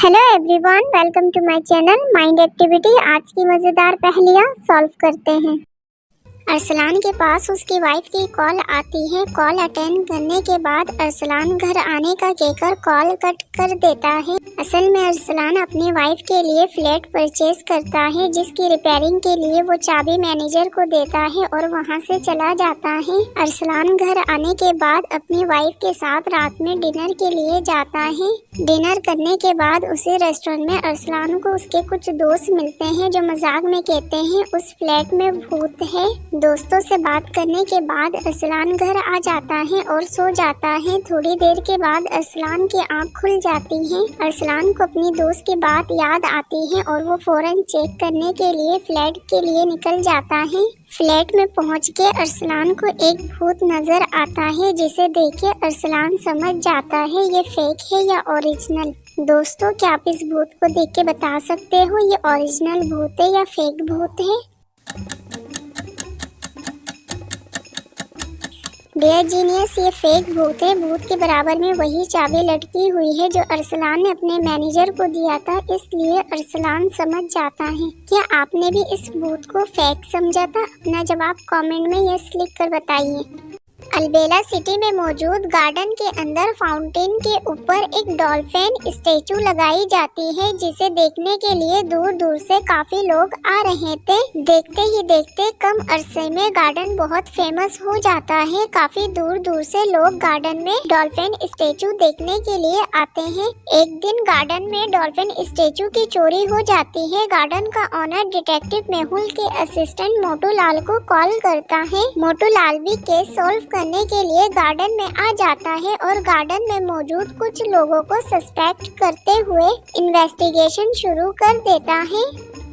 Hello everyone, welcome to my channel mind activity. आज की मज़ेदार पहेलियाँ सॉल्व करते हैं। अरसलान के पास उसकी वाइफ की कॉल आती है। कॉल अटेंड करने के बाद अरसलान घर आने का कहकर कॉल कट कर देता है। असल में अरसलान अपनी वाइफ के लिए फ्लैट परचेज करता है, जिसकी रिपेयरिंग के लिए वो चाबी मैनेजर को देता है और वहाँ से चला जाता है। अरसलान घर आने के बाद अपनी वाइफ के साथ रात में डिनर के लिए जाता है। डिनर करने के बाद उसी रेस्टोरेंट में अरसलान को उसके कुछ दोस्त मिलते हैं, जो मजाक में कहते हैं उस फ्लैट में भूत है। दोस्तों से बात करने के बाद अरसलान घर आ जाता है और सो जाता है। थोड़ी देर के बाद अरसलान की आंख खुल जाती है। अरसलान को अपनी दोस्त की बात याद आती है और वो फौरन चेक करने के लिए फ्लैट के लिए निकल जाता है। फ्लैट में पहुंच के अरसलान को एक भूत नजर आता है, जिसे देख के अरसलान समझ जाता है ये फेक है या ओरिजिनल। दोस्तों, क्या आप इस भूत को देख के बता सकते हो ये ओरिजिनल भूत है या फेक भूत है? डियर जीनियस, ये फेक भूत है। भूत के बराबर में वही चाबी लटकी हुई है जो अरसलान ने अपने मैनेजर को दिया था, इसलिए अरसलान समझ जाता है। क्या आपने भी इस भूत को फेक समझा था? अपना जवाब कमेंट में यस लिख कर बताइए। अलबेला सिटी में मौजूद गार्डन के अंदर फाउंटेन के ऊपर एक डॉल्फिन स्टैचू लगाई जाती है, जिसे देखने के लिए दूर दूर से काफी लोग आ रहे थे। देखते ही देखते कम अरसे में गार्डन बहुत फेमस हो जाता है। काफी दूर दूर से लोग गार्डन में डॉल्फिन स्टैचू देखने के लिए आते हैं। एक दिन गार्डन में डॉल्फिन स्टैचू की चोरी हो जाती है। गार्डन का ऑनर डिटेक्टिव मेहुल के असिस्टेंट मोटू लाल को कॉल करता है। मोटू लाल भी केस सॉल्व करने के लिए गार्डन में आ जाता है और गार्डन में मौजूद कुछ लोगों को सस्पेक्ट करते हुए इन्वेस्टिगेशन शुरू कर देता है।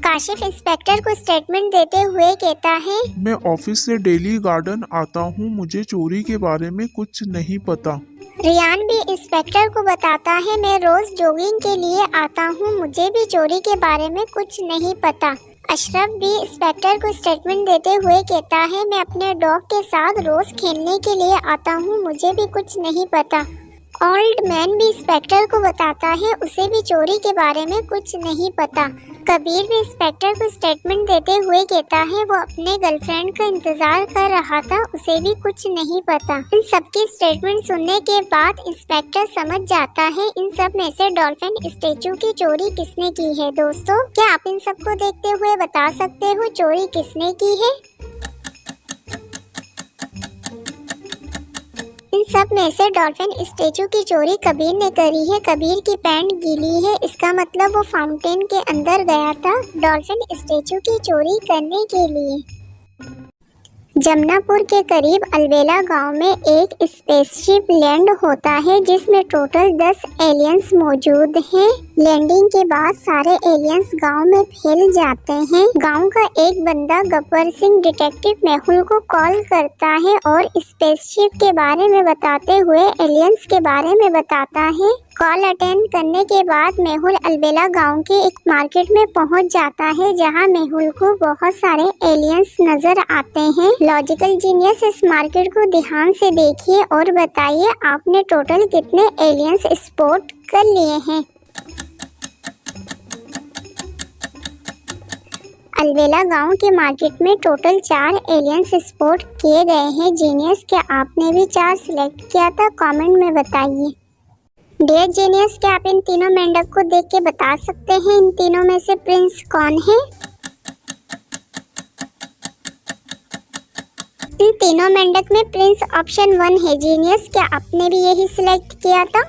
काशिफ इंस्पेक्टर को स्टेटमेंट देते हुए कहता है, मैं ऑफिस से डेली गार्डन आता हूँ, मुझे चोरी के बारे में कुछ नहीं पता। रियान भी इंस्पेक्टर को बताता है, मैं रोज जॉगिंग के लिए आता हूँ, मुझे भी चोरी के बारे में कुछ नहीं पता। अशरफ भी इंस्पेक्टर को स्टेटमेंट देते हुए कहता है, मैं अपने डॉग के साथ रोज खेलने के लिए आता हूँ, मुझे भी कुछ नहीं पता। ओल्ड मैन भी इंस्पेक्टर को बताता है, उसे भी चोरी के बारे में कुछ नहीं पता। कबीर भी इंस्पेक्टर को स्टेटमेंट देते हुए कहता है, वो अपने गर्लफ्रेंड का इंतजार कर रहा था, उसे भी कुछ नहीं पता। इन सबकी स्टेटमेंट सुनने के बाद इंस्पेक्टर समझ जाता है इन सब में से डॉल्फिन स्टैचू की चोरी किसने की है। दोस्तों, क्या आप इन सबको देखते हुए बता सकते हो चोरी किसने की है? इन सब में से डॉल्फिन स्टैचू की चोरी कबीर ने करी है। कबीर की पैंट गीली है, इसका मतलब वो फाउंटेन के अंदर गया था डॉल्फिन स्टैचू की चोरी करने के लिए। जमनापुर के करीब अलबेला गांव में एक स्पेसशिप लैंड होता है, जिसमें टोटल 10 एलियंस मौजूद हैं। लैंडिंग के बाद सारे एलियंस गांव में फैल जाते हैं। गांव का एक बंदा गब्बर सिंह डिटेक्टिव मेहुल को कॉल करता है और स्पेसशिप के बारे में बताते हुए एलियंस के बारे में बताता है। कॉल अटेंड करने के बाद मेहुल अलबेला गांव के एक मार्केट में पहुंच जाता है, जहां मेहुल को बहुत सारे एलियंस नजर आते हैं। लॉजिकल जीनियस, इस मार्केट को ध्यान से देखिए और बताइए आपने टोटल कितने एलियंस स्पॉट कर लिए हैं। अलबेला गांव के मार्केट में टोटल 4 एलियंस स्पॉट किए गए हैं। जीनियस, क्या आपने भी 4 सिलेक्ट किया था? कमेंट में बताइए। डियर जीनियस, क्या आप इन तीनों मेंढक को देख के बता सकते हैं इन तीनों में से प्रिंस कौन है? इन तीनों मेंढक में प्रिंस ऑप्शन 1 है। जीनियस, क्या आपने भी यही सिलेक्ट किया था?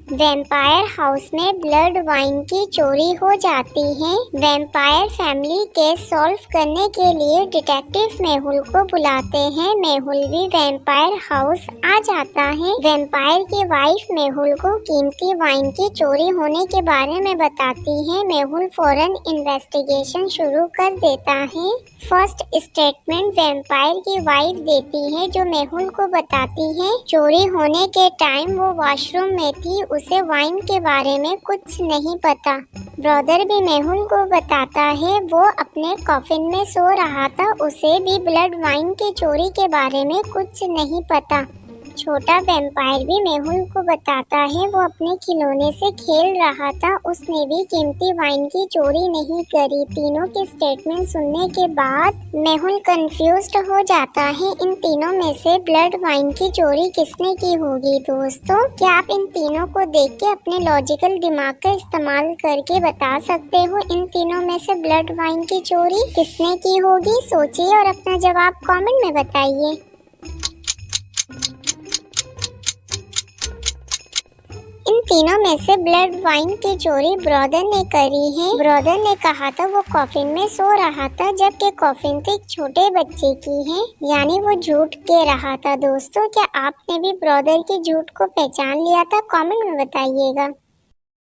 वैम्पायर हाउस में ब्लड वाइन की चोरी हो जाती है। वैम्पायर फैमिली केस सॉल्व करने के लिए डिटेक्टिव मेहुल को बुलाते हैं। मेहुल भी वैम्पायर हाउस आ जाता है। वैम्पायर की वाइफ मेहुल को कीमती वाइन की चोरी होने के बारे में बताती है। मेहुल फौरन इन्वेस्टिगेशन शुरू कर देता है। फर्स्ट स्टेटमेंट वैम्पायर की वाइफ देती है, जो मेहुल को बताती है चोरी होने के टाइम वो वॉशरूम में थी, उसे वाइन के बारे में कुछ नहीं पता। ब्रदर भी मेहुल को बताता है वो अपने कॉफिन में सो रहा था, उसे भी ब्लड वाइन की चोरी के बारे में कुछ नहीं पता। छोटा वैम्पायर भी मेहुल को बताता है वो अपने खिलौने से खेल रहा था, उसने भी कीमती वाइन की चोरी नहीं करी। तीनों के स्टेटमेंट सुनने के बाद मेहुल कंफ्यूज्ड हो जाता है। इन तीनों में से ब्लड वाइन की चोरी किसने की होगी दोस्तों? क्या आप इन तीनों को देख के अपने लॉजिकल दिमाग का इस्तेमाल करके बता सकते हो इन तीनों में से ब्लड वाइन की चोरी किसने की होगी? सोचिए और अपना जवाब कमेंट में बताइए। इन तीनों में से ब्लड वाइन की चोरी ब्रदर ने करी है। ब्रदर ने कहा था वो कॉफिन में सो रहा था, जबकि कॉफिन तो एक छोटे बच्चे की है, यानी वो झूठ कह रहा था। दोस्तों क्या आपने भी ब्रदर के झूठ को पहचान लिया था? कमेंट में बताइएगा।